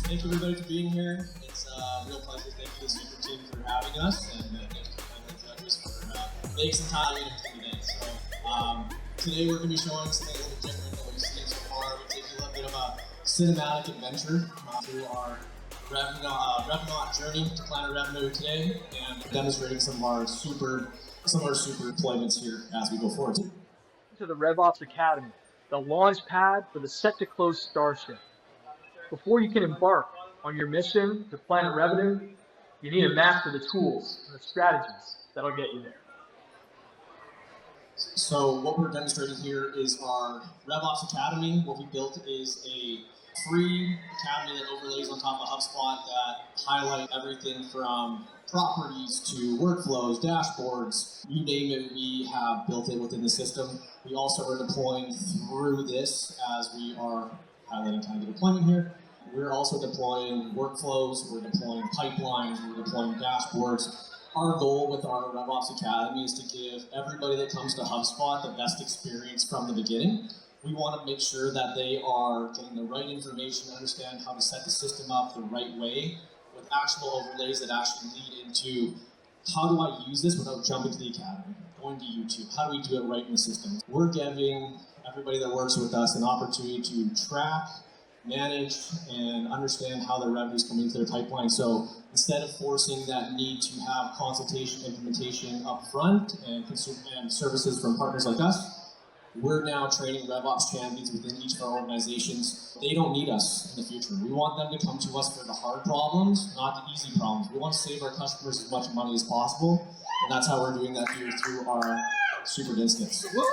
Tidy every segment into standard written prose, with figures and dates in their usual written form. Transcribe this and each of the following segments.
Thank you everybody for being here. It's a real pleasure. Thank you to the Super team for having us, and thank you to the judges for making some time today. So today we're going to be showing something a little different than what we've seen so far. We're taking a little bit of a cinematic adventure through our revenue journey to Planet Revenue today, and demonstrating some of our super deployments here as we go forward. To the RevOps Academy, the launch pad for the Set2Close Starship. Before you can embark on your mission to Planet Revenue, you need to master the tools and the strategies that'll get you there. So what we're demonstrating here is our RevOps Academy. What we built is a free academy that overlays on top of HubSpot that highlight everything from properties to workflows, dashboards, you name it, we have built it within the system. We also are deploying through this as we are highlighting kind of the deployment here. We're also deploying workflows, we're deploying pipelines, we're deploying dashboards. Our goal with our RevOps Academy is to give everybody that comes to HubSpot the best experience from the beginning. We want to make sure that they are getting the right information, understand how to set the system up the right way, with actual overlays that actually lead into how do I use this without jumping to the academy, going to YouTube, how do we do it right in the system. We're giving everybody that works with us an opportunity to track, manage, and understand how their revenue is coming into their pipeline. So instead of forcing that need to have consultation, implementation up front and services from partners like us, we're now training RevOps champions within each of our organizations. They don't need us in the future. We want them to come to us for the hard problems, not the easy problems. We want to save our customers as much money as possible, and that's how we're doing that here through our super instance. Woo!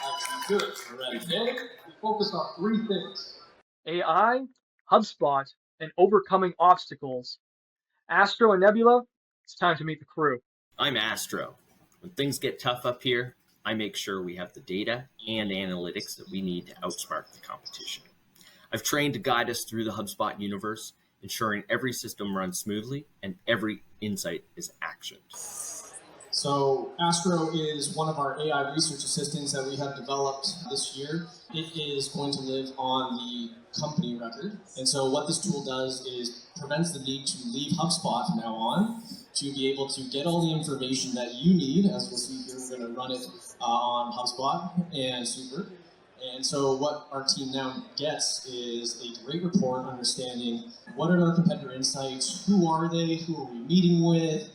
Actually, good. Already. Today, we focus on three things: AI, HubSpot, and overcoming obstacles. Astro and Nebula, it's time to meet the crew. I'm Astro. When things get tough up here, I make sure we have the data and analytics that we need to outsmart the competition. I've trained to guide us through the HubSpot universe, ensuring every system runs smoothly and every insight is actioned. So Astro is one of our AI research assistants that we have developed this year. It is going to live on the company record. And so what this tool does is prevents the need to leave HubSpot from now on to be able to get all the information that you need. As we'll see here, we're going to run it on HubSpot and Super. And so what our team now gets is a great report understanding what are our competitor insights, who are they, who are we meeting with,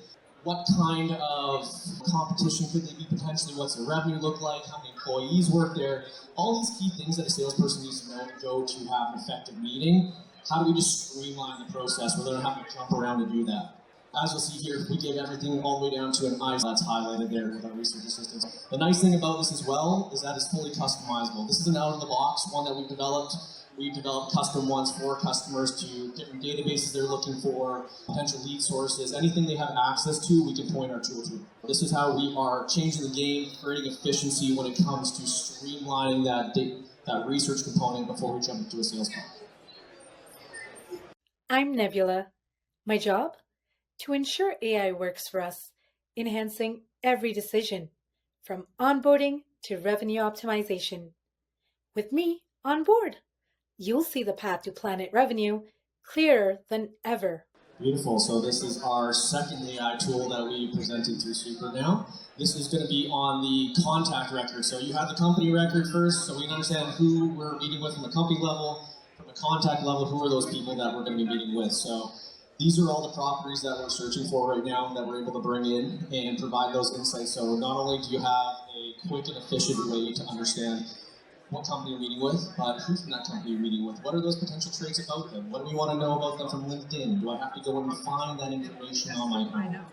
what kind of competition could they be potentially, what's their revenue look like, how many employees work there, all these key things that a salesperson needs to know to go to have an effective meeting. How do we just streamline the process where they don't have to jump around to do that? As you'll see here, we give everything all the way down to an eye that's highlighted there with our research assistants. The nice thing about this as well is that it's fully customizable. This is an out-of-the-box one that we've developed. We've developed custom ones for customers to different databases they're looking for, potential lead sources, anything they have access to, we can point our tool to. This is how we are changing the game, creating efficiency when it comes to streamlining that research component before we jump into a sales call. I'm Nebula. My job? To ensure AI works for us, enhancing every decision, from onboarding to revenue optimization. With me on board, you'll see the path to Planet Revenue clearer than ever. Beautiful. So this is our second AI tool that we presented through Super now. This is going to be on the contact record. So you have the company record first, so we can understand who we're meeting with from the company level. From the contact level, who are those people that we're going to be meeting with. So these are all the properties that we're searching for right now that we're able to bring in and provide those insights. So not only do you have a quick and efficient way to understand what company you're meeting with, but who's from that company you're meeting with. What are those potential traits about them? What do we want to know about them from LinkedIn? Do I have to go and find that information on my own?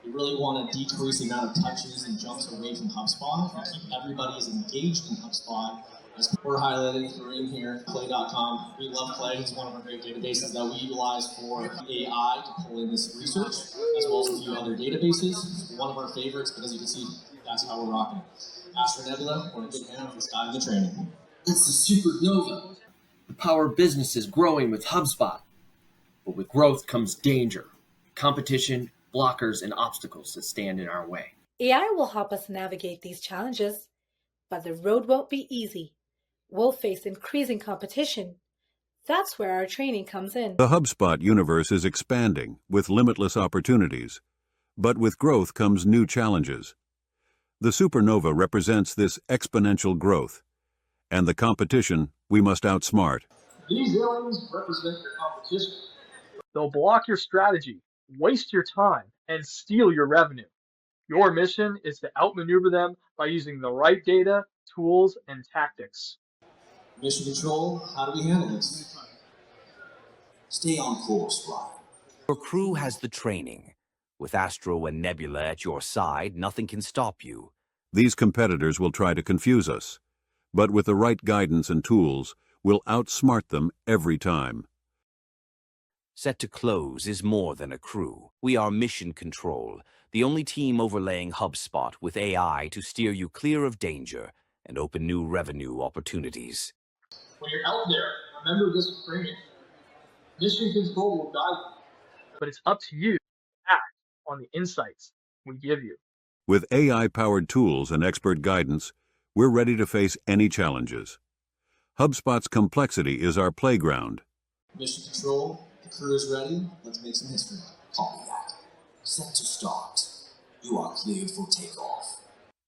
You really want to decrease the amount of touches and jumps away from HubSpot and keep everybody as engaged in HubSpot. As we're highlighting in here, Play.com. We love Play. It's one of our great databases that we utilize for AI to pull in this research, as well as a few other databases. One of our favorites, but as you can see, that's how we're rocking. Astro and Nebula, we're in good hands. Let's dive into training. It's the supernova. The power of business is growing with HubSpot, but with growth comes danger, competition, blockers, and obstacles that stand in our way. AI will help us navigate these challenges, but the road won't be easy. We'll face increasing competition, That's where our training comes in. The HubSpot universe is expanding with limitless opportunities, but with growth comes new challenges. The supernova represents this exponential growth, and the competition we must outsmart. These aliens represent your competition. They'll block your strategy, waste your time, and steal your revenue. Your mission is to outmaneuver them by using the right data, tools, and tactics. Mission control, how do we handle this? Stay on course, Brian. Your crew has the training. With Astro and Nebula at your side, nothing can stop you. These competitors will try to confuse us, but with the right guidance and tools, we'll outsmart them every time. Set2Close is more than a crew. We are mission control, the only team overlaying HubSpot with AI to steer you clear of danger and open new revenue opportunities. When you're out there, remember this framing. Mission control will guide you. But it's up to you to act on the insights we give you. With AI-powered tools and expert guidance, we're ready to face any challenges. HubSpot's complexity is our playground. Mission control, the crew is ready. Let's make some history. Copy that. Set to start. You are cleared for takeoff.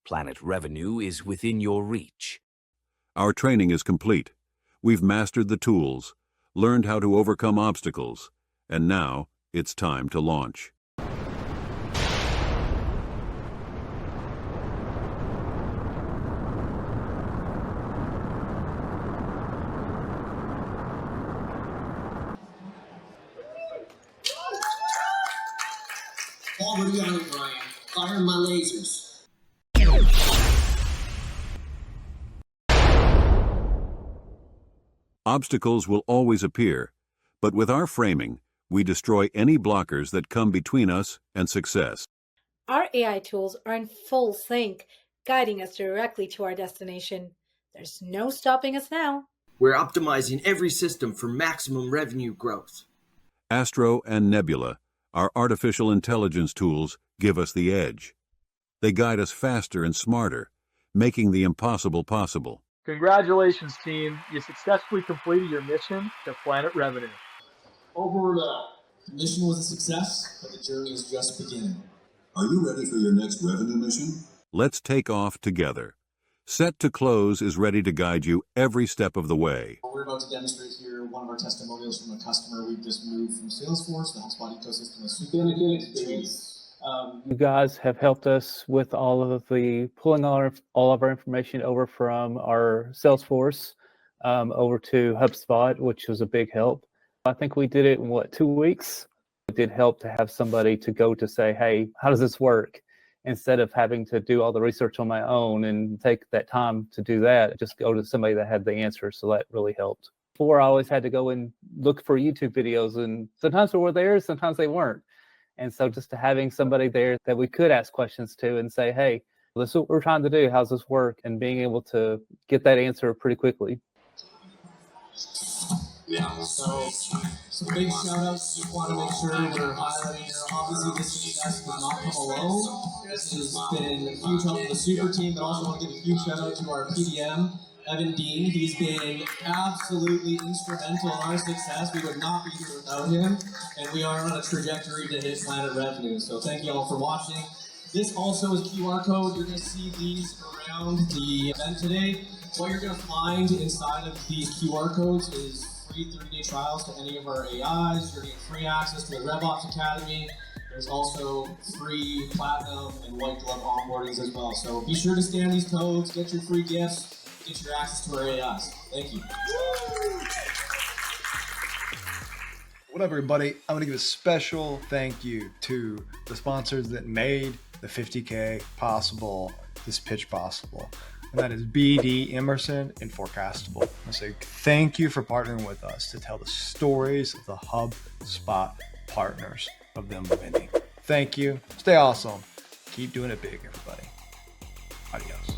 Planet revenue is within your reach. Our training is complete. We've mastered the tools, learned how to overcome obstacles, and now it's time to launch. Already on it, Brian. Firing my lasers. Obstacles will always appear, but with our framing, we destroy any blockers that come between us and success. Our AI tools are in full sync, guiding us directly to our destination. There's no stopping us now. We're optimizing every system for maximum revenue growth. Astro and Nebula, our artificial intelligence tools, give us the edge. They guide us faster and smarter, making the impossible possible. Congratulations, team. You successfully completed your mission to Planet Revenue. Over and out. The mission was a success, but the journey is just beginning. Are you ready for your next revenue mission? Let's take off together. Set2Close is ready to guide you every step of the way. We're about to demonstrate here one of our testimonials from a customer. We've just moved from Salesforce. The HubSpot ecosystem is super good experience. You guys have helped us with all of the pulling all of our information over from our Salesforce over to HubSpot, which was a big help. I think we did it in 2 weeks. It did help to have somebody to go to say, hey, how does this work? Instead of having to do all the research on my own and take that time to do that, just go to somebody that had the answer. So that really helped. Before, I always had to go and look for YouTube videos, and sometimes they were there, sometimes they weren't. And so just having somebody there that we could ask questions to and say, hey, this is what we're trying to do. How's this work? And being able to get that answer pretty quickly. Yeah, so some big shout outs. Just want to make sure we're highlighting here. Obviously, this success does not come alone. This has been a huge help for the super team, but also want to give a huge shout out to our PDM, Evan Dean. He's been absolutely instrumental in our success. We would not be here without him, and we are on a trajectory to hit Planet Revenue. So thank you all for watching. This also is QR code. You're going to see these around the event today. What you're going to find inside of these QR codes is free 30-day trials to any of our AIs. You're going to get free access to the RevOps Academy. There's also free platinum and white glove onboardings as well. So be sure to scan these codes, get your free gifts, get your access to our AIs. Thank you. What up, everybody? I'm going to give a special thank you to the sponsors that made the 50K possible, this pitch possible. And that is BD Emerson and Forecastable. I say thank you for partnering with us to tell the stories of the HubSpot partners of them winning. Thank you. Stay awesome. Keep doing it big, everybody. Adios.